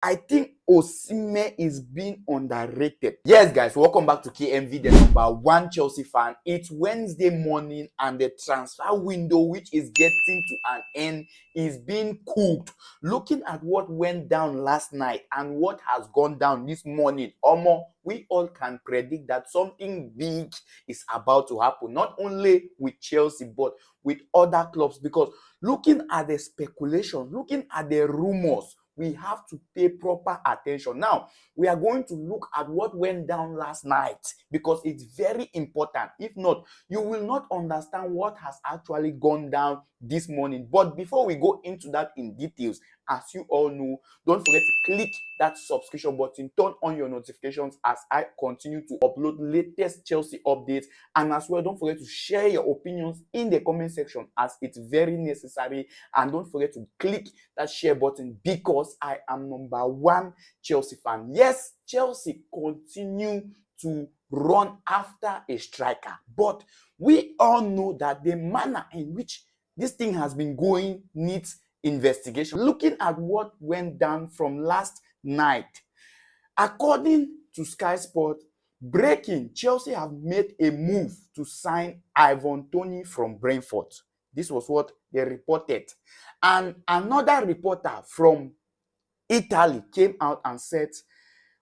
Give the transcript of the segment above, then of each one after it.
I think Osimhen is being underrated. Yes, guys, welcome back to KMV, the #1 Chelsea fan. It's Wednesday morning and the transfer window, which is getting to an end, is being cooked. Looking at what went down last night and what has gone down this morning, we all can predict that something big is about to happen, not only with Chelsea, but with other clubs, because looking at the speculation, looking at the rumors, we have to pay proper attention. Now, we are going to look at what went down last night because it's very important. If not, you will not understand what has actually gone down this morning. But before we go into that in details, as you all know, don't forget to click that subscription button, turn on your notifications as I continue to upload latest Chelsea updates. And as well, don't forget to share your opinions in the comment section as it's very necessary. And don't forget to click that share button because I am #1 Chelsea fan. Yes, Chelsea continue to run after a striker, but we all know that the manner in which this thing has been going needs investigation. Looking at what went down from last night, according to Sky Sport, breaking, Chelsea have made a move to sign Ivon Toney from Brentford. This was what they reported. And another reporter from Italy came out and said,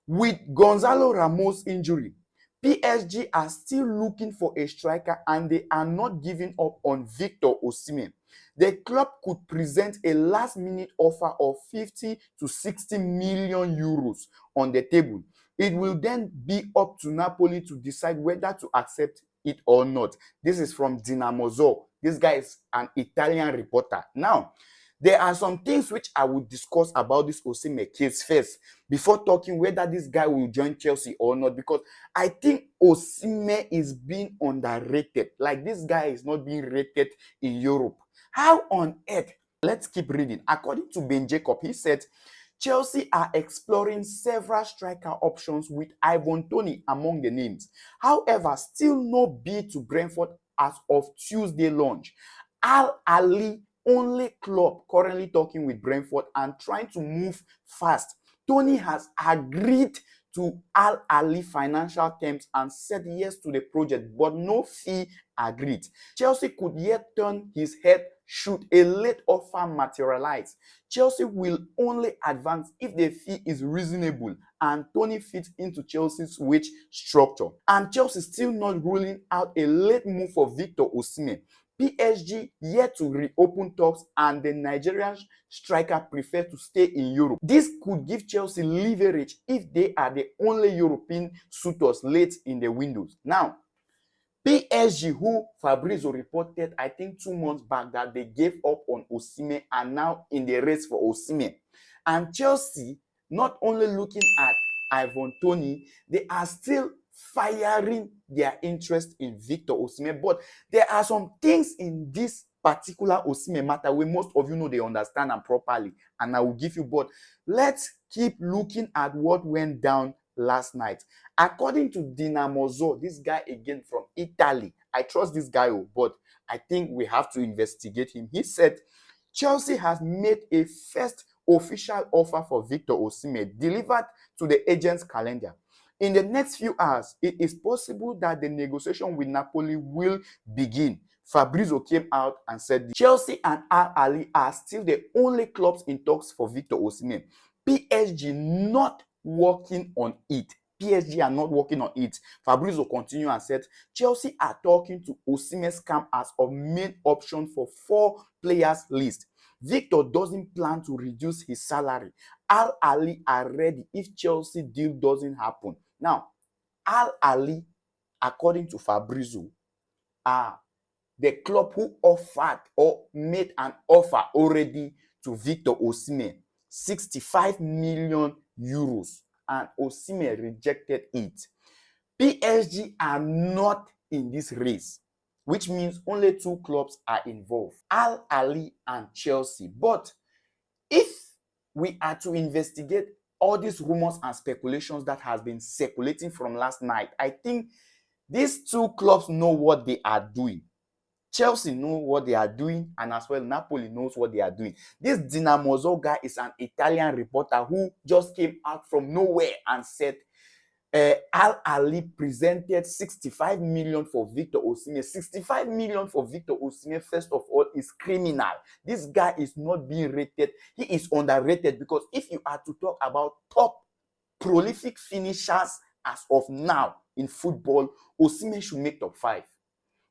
with Gonzalo Ramos' injury, PSG are still looking for a striker and they are not giving up on Victor Osimhen. The club could present a last-minute offer of 50 to 60 million euros on the table. It will then be up to Napoli to decide whether to accept it or not. This is from Dinamo. This guy is an Italian reporter. Now, there are some things which I will discuss about this Osimhen case first before talking whether this guy will join Chelsea or not, because I think Osimhen is being underrated. Like, this guy is not being rated in Europe. How on earth? Let's keep reading. According to Ben Jacob, he said, Chelsea are exploring several striker options with Ivon Toney among the names. However, still no bid to Brentford as of Tuesday launch. Al Ali, only club currently talking with Brentford and trying to move fast. Toney has agreed to Al Ali financial terms and said yes to the project, but no fee agreed. Chelsea could yet turn his head should a late offer materialize. Chelsea will only advance if the fee is reasonable and Toney fits into Chelsea's wage structure. And Chelsea still not ruling out a late move for Victor Osimhen. PSG yet to reopen talks and the Nigerian striker prefers to stay in Europe. This could give Chelsea leverage if they are the only European suitors late in the windows. Now, PSG, who Fabrizio reported, I think 2 months back, that they gave up on Osimhen, are now in the race for Osimhen. And Chelsea, not only looking at Ivon Toney, they are still firing their interest in Victor Osimhen. But there are some things in this particular Osimhen matter where most of you know they understand and properly, and I will give you. But let's keep looking at what went down last night. According to Dinamo, this guy again from Italy, I trust this guy, but I think we have to investigate him. He said Chelsea has made a first official offer for Victor Osimhen delivered to the agent's calendar. In the next few hours, it is possible that the negotiation with Napoli will begin. Fabrizio came out and said Chelsea and Al Ali are still the only clubs in talks for Victor Osimhen. PSG not working on it. PSG are not working on it. Fabrizio continued and said Chelsea are talking to Osimhen's camp as a main option for 4 players list. Victor doesn't plan to reduce his salary. Al Ali are ready if Chelsea deal doesn't happen. Now, Al Ali, according to Fabrizio, are the club who offered or made an offer already to Victor Osimhen, 65 million euros, and Osimhen rejected it. PSG are not in this race, which means only 2 clubs are involved, Al Ali and Chelsea. But if we are to investigate all these rumors and speculations that has been circulating from last night, I think these 2 clubs know what they are doing. Chelsea know what they are doing, and as well Napoli knows what they are doing. This Dinamo guy is an Italian reporter who just came out from nowhere and said Al Ali presented 65 million for Victor Osimhen. 65 million for Victor Osimhen, first of all, is criminal. This guy is not being rated. He is underrated, because if you are to talk about top prolific finishers as of now in football, Osimhen should make top 5.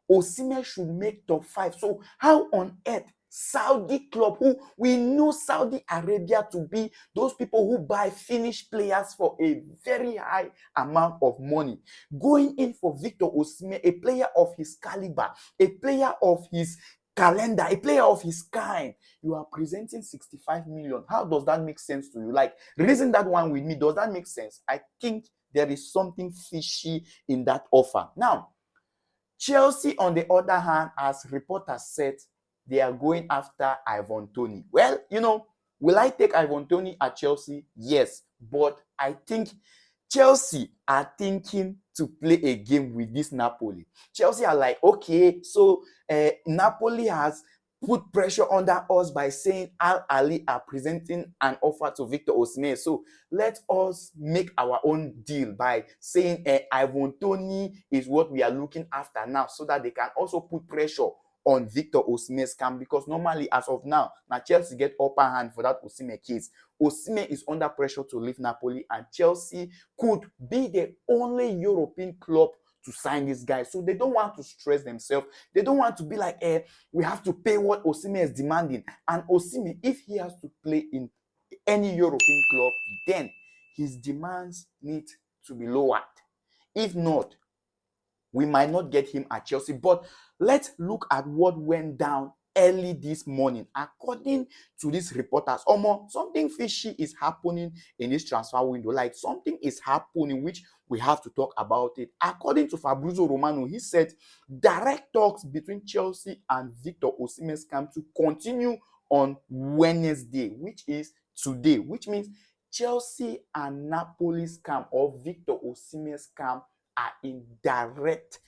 Osimhen should make top 5. So how on earth Saudi club, who we know Saudi Arabia to be those people who buy finished players for a very high amount of money, going in for Victor Osimhen, a player of his caliber, a player of his calendar, a player of his kind, you are presenting 65 million. How does that make sense to you? Like, reason that one with me. Does that make sense? I think there is something fishy in that offer. Now, Chelsea, on the other hand, as reporters said, they are going after Ivon Toney. Well, will I take Ivon Toney at Chelsea? Yes, but I think Chelsea are thinking to play a game with this Napoli. Chelsea are like, okay, so Napoli has put pressure under us by saying Al Ali are presenting an offer to Victor Osimhen. So let us make our own deal by saying Ivon Toney is what we are looking after now, so that they can also put pressure on Victor Osimhen's camp, because normally, as of now Chelsea get upper hand for that Osimhen case. Osimhen is under pressure to leave Napoli, and Chelsea could be the only European club to sign this guy. So they don't want to stress themselves. They don't want to be like, we have to pay what Osimhen is demanding. And Osimhen, if he has to play in any European club, then his demands need to be lowered. If not, we might not get him at Chelsea. But let's look at what went down early this morning. According to these reporters, something fishy is happening in this transfer window. Like, something is happening which we have to talk about it. According to Fabrizio Romano, he said direct talks between Chelsea and Victor Osimhen's camp to continue on Wednesday, which is today, which means Chelsea and Napoli's camp, or Victor Osimhen's camp, are in direct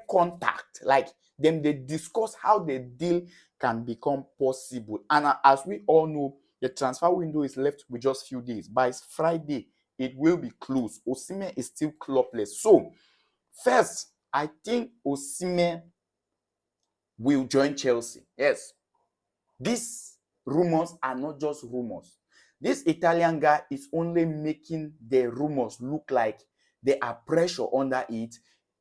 contact. Like, they discuss how the deal can become possible. And as we all know, the transfer window is left with just few days. By Friday, it will be closed. Osimhen is still clubless. So first, I think Osimhen will join Chelsea. Yes, these rumors are not just rumors. This Italian guy is only making the rumors look like there are pressure under it.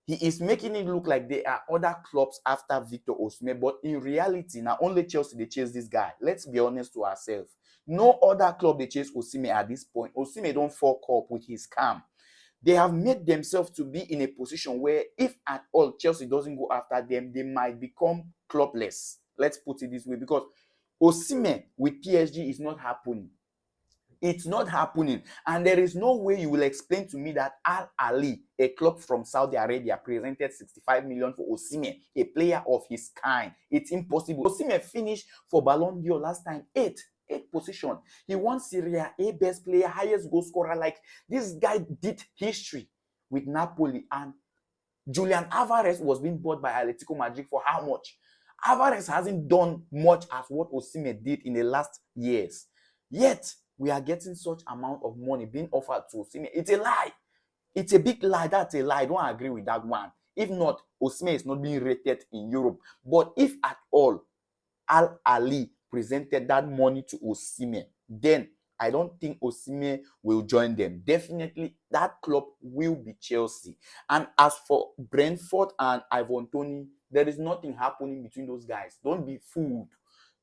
He is making it look like there are other clubs after Victor Osimhen, but in reality, now only Chelsea they chase this guy. Let's be honest to ourselves. No other club they chase Osimhen at this point. Osimhen don't fuck up with his camp. They have made themselves to be in a position where, if at all Chelsea doesn't go after them, they might become clubless. Let's put it this way, because Osimhen with PSG is not happening. It's not happening. And there is no way you will explain to me that Al Ali, a club from Saudi Arabia, presented 65 million for Osimhen, a player of his kind. It's impossible. Osimhen finished for Ballon d'Or last time, 8th position. He won Serie A best player, highest goal scorer. Like, this guy did history with Napoli. And Julian Alvarez was being bought by Atletico Madrid for how much? Alvarez hasn't done much as what Osimhen did in the last years. Yet, we are getting such amount of money being offered to Osimhen. It's a lie. It's a big lie. That's a lie. I don't agree with that one. If not, Osimhen is not being rated in Europe. But if at all Al Ali presented that money to Osimhen, then I don't think Osimhen will join them. Definitely, that club will be Chelsea. And as for Brentford and Ivon Toney, there is nothing happening between those guys. Don't be fooled.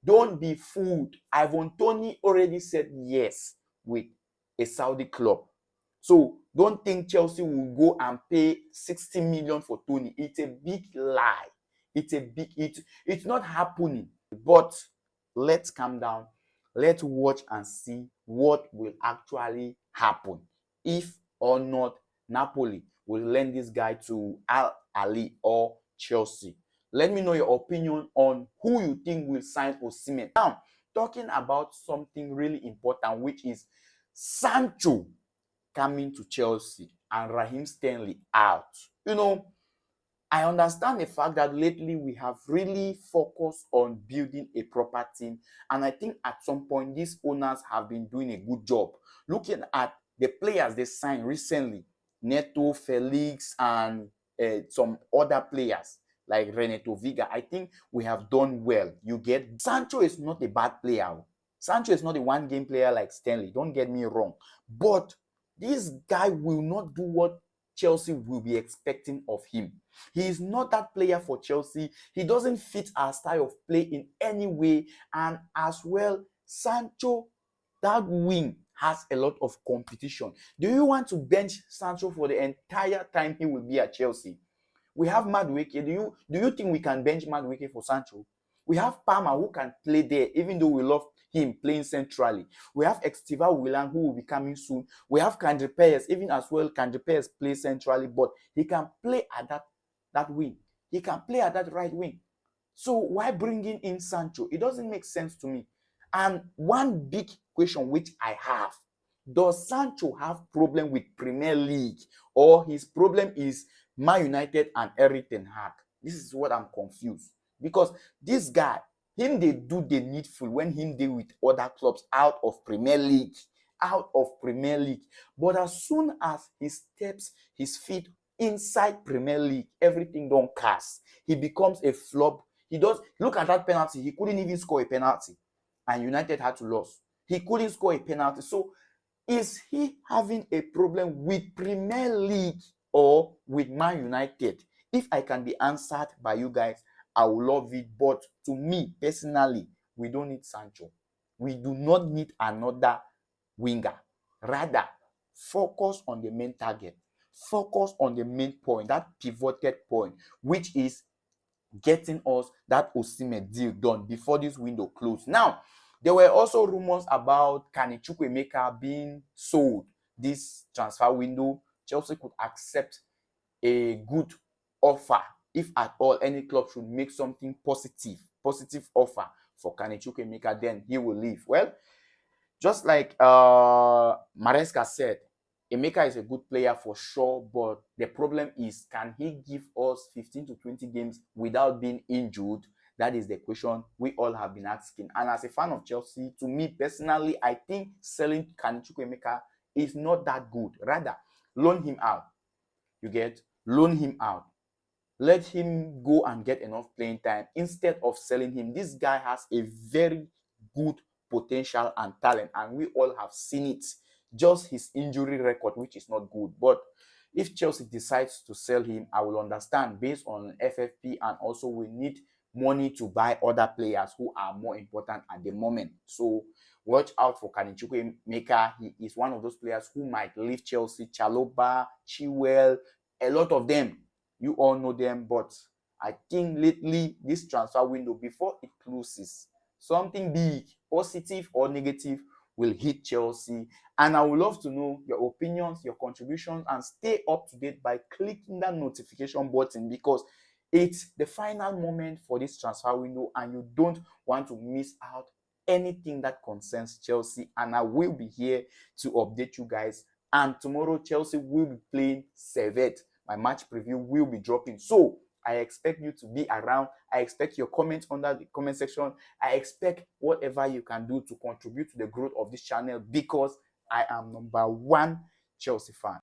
Don't be fooled. Ivon Toney already said yes with a Saudi club. So don't think Chelsea will go and pay 60 million for Toney. It's a big lie. It's not happening. But let's calm down. Let's watch and see what will actually happen. If or not Napoli will lend this guy to Al Ali or Chelsea. Let me know your opinion on who you think will sign Osimhen. Now, talking about something really important, which is Sancho coming to Chelsea and Raheem Stanley out. I understand the fact that lately we have really focused on building a proper team, and I think at some point these owners have been doing a good job. Looking at the players they signed recently, Neto, Felix, and some other players like Renato Viga, I think we have done well. You get Sancho is not a bad player. Sancho is not a one game player like Stanley. Don't get me wrong, but this guy will not do what Chelsea will be expecting of him. He is not that player for Chelsea. He doesn't fit our style of play in any way. And as well, Sancho, that wing has a lot of competition. Do you want to bench Sancho for the entire time he will be at Chelsea? We have Madueke. Do you think we can bench Madueke for Sancho? We have Palmer who can play there, even though we love him playing centrally. We have Estiva Willan who will be coming soon. We have Kandre Perez, even as well. Kandre Perez plays centrally, but he can play at that wing. He can play at that right wing. So why bringing in Sancho? It doesn't make sense to me. And one big question which I have, does Sancho have problem with Premier League, or his problem is Man United and Erik ten Hag? This is what I'm confused. Because this guy, him they do the needful when him deal with other clubs out of Premier League. Out of Premier League. But as soon as he steps his feet inside Premier League, everything don't cast. He becomes a flop. He does look at that penalty. He couldn't even score a penalty, and United had to lose. He couldn't score a penalty. So is he having a problem with Premier League or with Man United? If I can be answered by you guys, I will love it. But to me personally, we don't need Sancho. We do not need another winger. Rather, focus on the main target. Focus on the main point, that pivoted point, which is getting us that Osimhen deal done before this window closed. Now, there were also rumors about Kenny Chukwuemeka being sold this transfer window. Chelsea could accept a good offer if at all any club should make something positive offer for Kenny Chukwuemeka, then he will leave. Well, just like Maresca said, Emeka is a good player for sure, but the problem is, can he give us 15 to 20 games without being injured? That is the question we all have been asking. And as a fan of Chelsea, to me personally, I think selling Kanichuku Emeka is not that good. Rather, loan him out. You get? Loan him out. Let him go and get enough playing time instead of selling him. This guy has a very good potential and talent, and we all have seen it. Just his injury record, which is not good. But if Chelsea decides to sell him, I will understand based on FFP, and also we need money to buy other players who are more important at the moment. So watch out for Kanichuku Emeka. He is one of those players who might leave Chelsea. Chaloba, Chilwell, a lot of them. You all know them, but I think lately this transfer window, before it closes, something big, positive or negative, will hit Chelsea. And I would love to know your opinions, your contributions, and stay up to date by clicking that notification button, because it's the final moment for this transfer window and you don't want to miss out anything that concerns Chelsea. And I will be here to update you guys. And tomorrow Chelsea will be playing Servette. My match preview will be dropping. So I expect you to be around. I expect your comments under the comment section. I expect whatever you can do to contribute to the growth of this channel, because I am #1 Chelsea fan.